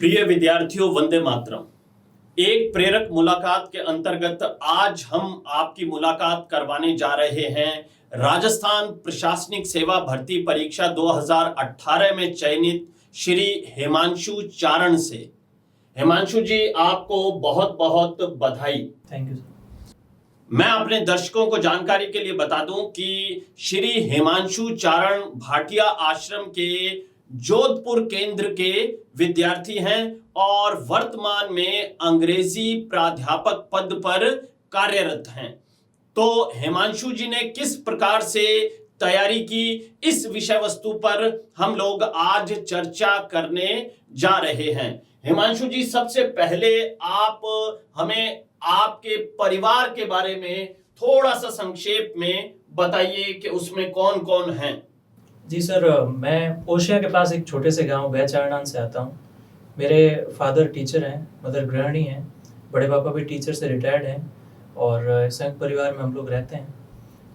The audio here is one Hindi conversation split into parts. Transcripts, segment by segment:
प्रिय विद्यार्थियों, वंदे मातरम। एक प्रेरक मुलाकात के अंतर्गत आज हम आपकी मुलाकात करवाने जा रहे हैं राजस्थान प्रशासनिक सेवा भर्ती परीक्षा 2018 में चयनित श्री हिमांशु चारण से। हिमांशु जी, आपको बहुत बहुत बधाई। Thank you. मैं अपने दर्शकों को जानकारी के लिए बता दूं कि श्री हिमांशु चारण भाटिया आश्रम के जोधपुर केंद्र के विद्यार्थी हैं और वर्तमान में अंग्रेजी प्राध्यापक पद पर कार्यरत हैं। तो हिमांशु जी ने किस प्रकार से तैयारी की, इस विषय वस्तु पर हम लोग आज चर्चा करने जा रहे हैं। हिमांशु जी, सबसे पहले आप हमें आपके परिवार के बारे में थोड़ा सा संक्षेप में बताइए कि उसमें कौन कौन हैं। जी सर, मैं ओशिया के पास एक छोटे से गांव बेचारणान से आता हूं। मेरे फादर टीचर हैं, मदर गृहिणी हैं, बड़े पापा भी टीचर से रिटायर्ड हैं और संयुक्त परिवार में हम लोग रहते हैं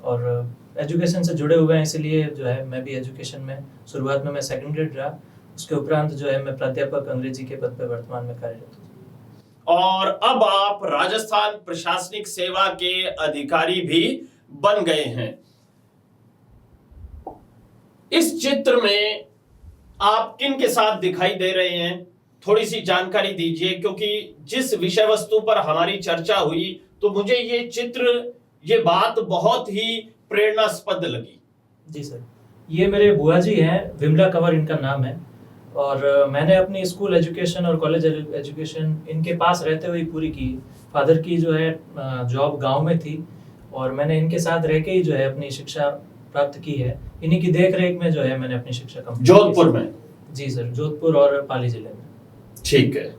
और एजुकेशन से जुड़े हुए हैं। इसलिए जो है मैं भी एजुकेशन में शुरुआत में मैं सेकंड ग्रेड रहा, उसके उपरांत जो है मैं प्राध्यापक अंग्रेजी के पद पर वर्तमान में कार्यरत हूँ। और अब आप राजस्थान प्रशासनिक सेवा के अधिकारी भी बन गए हैं। इस चित्र में आप किन के साथ दिखाई दे रहे हैं, थोड़ी सी जानकारी दीजिए, क्योंकि जिस विषय वस्तु पर हमारी चर्चा हुई तो मुझे ये चित्र, ये बात बहुत ही प्रेरणास्पद लगी। जी सर, ये मेरे बुआ जी हैं, विमला कंवर इनका नाम है और मैंने अपनी स्कूल एजुकेशन और कॉलेज एजुकेशन इनके पास रहते हुए पूरी की। फादर की जो है जॉब गांव में थी और मैंने इनके साथ रह के ही जो है अपनी शिक्षा प्राप्त की है। इन्हीं की देख रेख में जो है मैंने अपनी शिक्षा कंप्लीट जोधपुर में? जी सर, जोधपुर और पाली जिले में। ठीक है।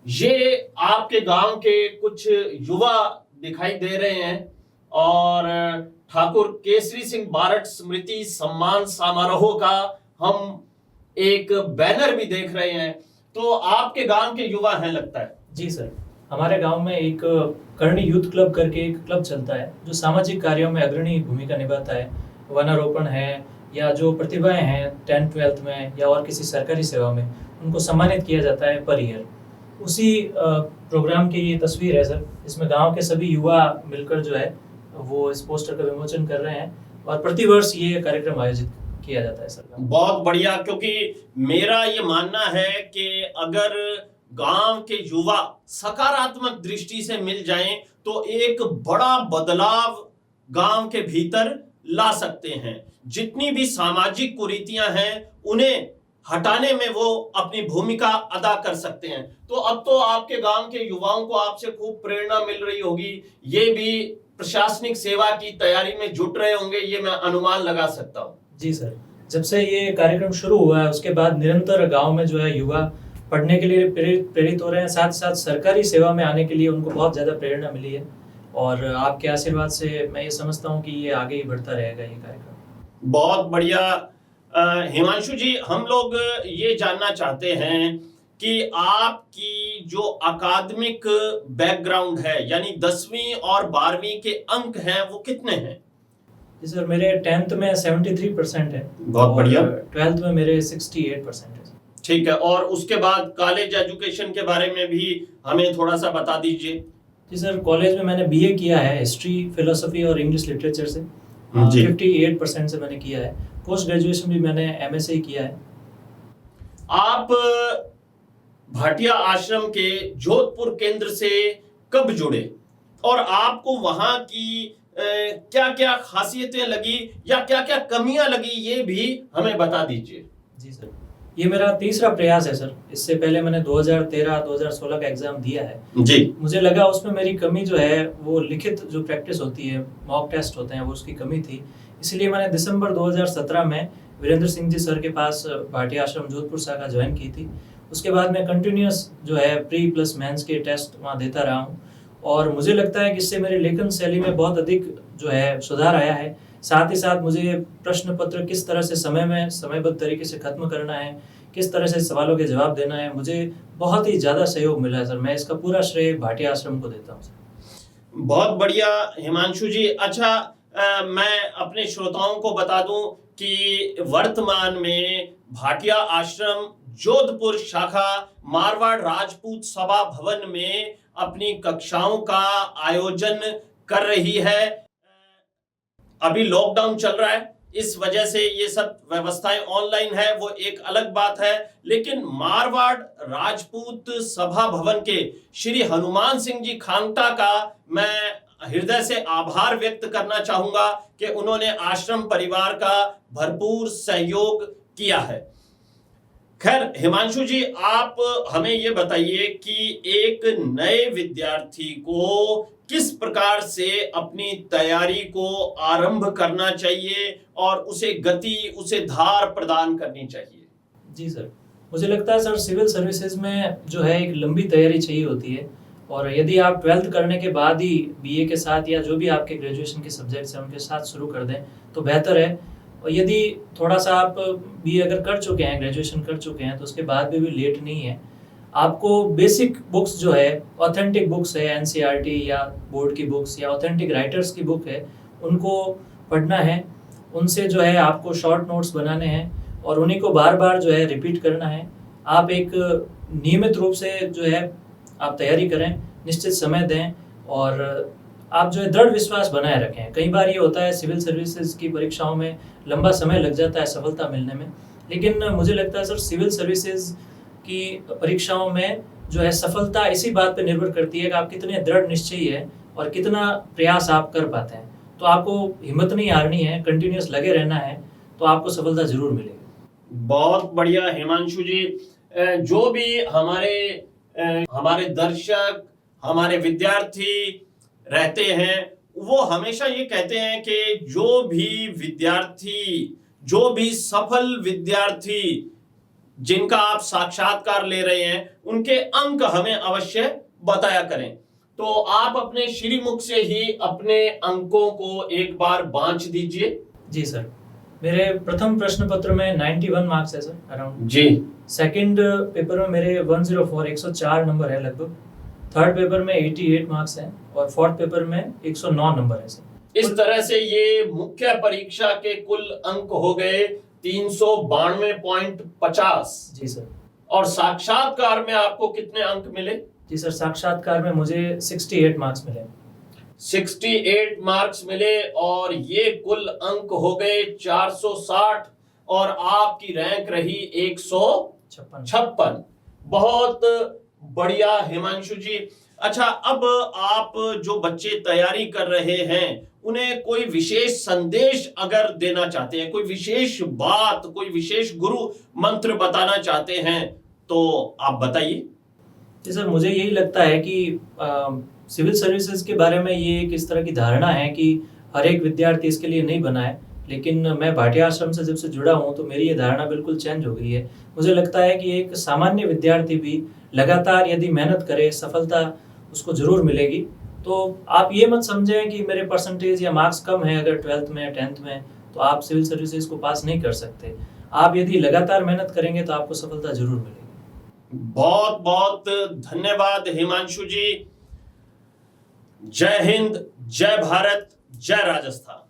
ये आपके गांव के कुछ युवा दिखाई दे रहे हैं और ठाकुर केसरी सिंह बारट स्मृति सम्मान समारोह का हम एक बैनर भी देख रहे हैं। तो आपके गांव के युवा हैं लगता है? जी सर, हमारे गांव में एक करणी यूथ क्लब करके एक क्लब चलता है जो सामाजिक कार्यों में अग्रणी भूमिका निभाता है। वनारोपण है या जो प्रतिभाएं हैं 10th 12th में या और किसी सरकारी सेवा में, उनको सम्मानित किया जाता है पर ईयर। उसी प्रोग्राम की ये तस्वीर है सर। इसमें गांव के सभी युवा मिलकर जो है वो इस पोस्टर का विमोचन कर रहे हैं और प्रतिवर्ष ये कार्यक्रम आयोजित किया जाता है सर। बहुत बढ़िया, क्योंकि मेरा ये मानना है कि अगर गांव के युवा सकारात्मक दृष्टि से मिल जाएं तो एक बड़ा बदलाव गांव के भीतर ला सकते हैं। जितनी भी सामाजिक कुरीतियां हैं उन्हें हटाने में वो अपनी भूमिका अदा कर सकते हैं। तो अब तो आपके गांव के युवाओं को आपसे खूब प्रेरणा मिल रही होगी, ये भी प्रशासनिक सेवा की तैयारी में जुट रहे होंगे, ये मैं अनुमान लगा सकता हूँ। जी सर, जब से ये कार्यक्रम शुरू हुआ है उसके बाद निरंतर गांव में जो है युवा पढ़ने के लिए प्रेरित हो रहे हैं, साथ साथ सरकारी सेवा में आने के लिए उनको बहुत ज़्यादा प्रेरणा मिली है और आपके आशीर्वाद से मैं ये समझता हूँ कि ये आगे ही बढ़ता रहेगा ये कार्यक्रम। बहुत बढ़िया। हिमांशु जी, हम लोग ये जानना चाहते हैं कि आपकी जो अकादमिक बैकग्राउंड है, यानी 10वीं और 12वीं के अंक हैं, वो कितने हैं? जी सर, मेरे 10th में 73% है। बहुत बढ़िया। 12th में मेरे 68% है। ठीक है, और उसके बाद कॉलेज एजुकेशन के बारे में भी हमें थोड़ा सा बता दीजिए। जी सर, कॉलेज में मैंने बीए किया है हिस्ट्री, फिलोसफी और इंग्लिश लिटरेचर से। 58% से मैंने किया है। पोस्ट ग्रेजुएशन भी मैंने एमए से ही किया है। आप भाटिया आश्रम के जोधपुर केंद्र से कब जुड़े और आपको वहां की क्या क्या खासियतें लगी या क्या क्या कमियां लगी, ये भी हमें बता दीजिए। जी सर, ये मेरा तीसरा प्रयास है सर। इससे पहले मैंने 2013-2016 का एग्जाम दिया है जी। मुझे लगा उसमें मेरी कमी जो है वो लिखित जो प्रैक्टिस होती है, मॉक टेस्ट होते हैं, वो उसकी कमी थी। इसलिए मैंने दिसंबर 2017 में वीरेंद्र सिंह जी सर के पास भाटिया आश्रम जोधपुर शाखा ज्वाइन की थी। उसके बाद मैं कंटिन्यूस जो है प्री प्लस मेंस के टेस्ट वहाँ देता रहा हूँ और मुझे लगता है कि इससे मेरे लेखन शैली में बहुत अधिक जो है सुधार आया है। साथ ही साथ मुझे प्रश्न पत्र किस तरह से समय में समयबद्ध तरीके से खत्म करना है, किस तरह से सवालों के जवाब देना है, मुझे बहुत ही ज़्यादा सहयोग मिला है सर। मैं इसका पूरा श्रेय भाटिया आश्रम को देता हूँ सर। बहुत बढ़िया हिमांशु जी। अच्छा, मैं अपने श्रोताओं को बता दूं कि वर्तमान में भाटिया आश्रम जोधपुर शाखा मारवाड़ राजपूत सभा भवन में अपनी कक्षाओं का आयोजन कर रही है। अभी लॉकडाउन चल रहा है, इस वजह से ये सब व्यवस्थाएं ऑनलाइन है, वो एक अलग बात है। लेकिन मारवाड़ राजपूत सभा भवन के श्री हनुमान सिंह जी खांगटा का मैं हृदय से आभार व्यक्त करना चाहूंगा कि उन्होंने आश्रम परिवार का भरपूर सहयोग किया है। खैर हिमांशु जी, आप हमें ये बताइए कि एक नए विद्यार्थी को किस प्रकार से अपनी तैयारी को आरंभ करना चाहिए और उसे गति, उसे धार प्रदान करनी चाहिए। जी सर, मुझे लगता है सर सिविल सर्विसेज में जो है एक लंबी तैयारी चाहिए होती है, और यदि आप 12th करने के बाद ही बीए के साथ या जो भी आपके ग्रेजुएशन के सब्जेक्ट्स हैं उनके साथ शुरू कर दें तो बेहतर है। और यदि थोड़ा सा आप बीए अगर कर चुके हैं, ग्रेजुएशन कर चुके हैं, तो उसके बाद भी लेट नहीं है। आपको बेसिक बुक्स जो है, ऑथेंटिक बुक्स है, एनसीईआरटी या बोर्ड की बुक्स या ऑथेंटिक राइटर्स की बुक है, उनको पढ़ना है। उनसे जो है आपको शॉर्ट नोट्स बनाने हैं और उन्हीं को बार बार जो है रिपीट करना है। आप एक नियमित रूप से जो है आप तैयारी करें, निश्चित समय दें और आप जो है दृढ़ विश्वास बनाए रखें। कई बार ये होता है सिविल सर्विसेज की परीक्षाओं में लंबा समय लग जाता है सफलता मिलने में, लेकिन मुझे लगता है सर सिविल सर्विसेज की परीक्षाओं में जो है सफलता इसी बात पर निर्भर करती है कि आप कितने दृढ़ निश्चयी है और कितना प्रयास आप कर पाते हैं। तो आपको हिम्मत नहीं हारनी है, कंटिन्यूअस लगे रहना है, तो आपको सफलता जरूर मिलेगी। बहुत बढ़िया हिमांशु जी। जो भी हमारे दर्शक, हमारे विद्यार्थी रहते हैं, वो हमेशा ये कहते हैं कि जो भी सफल विद्यार्थी जिनका आप साक्षात्कार ले रहे हैं, उनके अंक हमें अवश्य बताया करें। तो आप अपने श्रीमुख से ही अपने अंकों को एक बार बांच दीजिए। जी सर, मेरे प्रथम प्रश्न पत्र में 91 मार्क्स है सर, अराउंड जी। सेकंड पेपर में मेरे 104 104 नंबर है लगभग। थर्ड पेपर में 88 मार्क्स हैं और फोर्थ पेपर में 109 नंबर है सर। इस तरह से ये मुख्य परीक्षा के कुल अंक हो गए 392.50। जी सर। और साक्षात्कार में आपको कितने अंक मिले? जी सर, साक्षात्कार में मुझे 68 मार्क्स मिले। 68 मार्क्स मिले और ये कुल अंक हो गए 460 और आपकी रैंक रही 156। बहुत बढ़िया हिमांशु जी। अच्छा, अब आप जो बच्चे तैयारी कर रहे हैं उन्हें कोई विशेष संदेश अगर देना चाहते हैं, कोई विशेष बात, कोई विशेष गुरु मंत्र बताना चाहते हैं तो आप बताइए। जी सर, मुझे यही लगता है कि सिविल सर्विसेज के बारे में ये एक इस तरह की धारणा है कि हर एक विद्यार्थी इसके लिए नहीं बना है, लेकिन मैं भाटिया आश्रम से जब से जुड़ा हूँ तो मेरी ये धारणा बिल्कुल चेंज हो गई है। मुझे लगता है कि एक सामान्य विद्यार्थी भी लगातार यदि मेहनत करे, सफलता उसको जरूर मिलेगी। तो आप ये मत समझें कि मेरे परसेंटेज या मार्क्स कम है अगर 12th में 10th में, तो आप सिविल सर्विसेज को पास नहीं कर सकते। आप यदि लगातार मेहनत करेंगे तो आपको सफलता जरूर मिलेगी। बहुत बहुत धन्यवाद हिमांशु जी। जय हिंद, जय भारत, जय राजस्थान।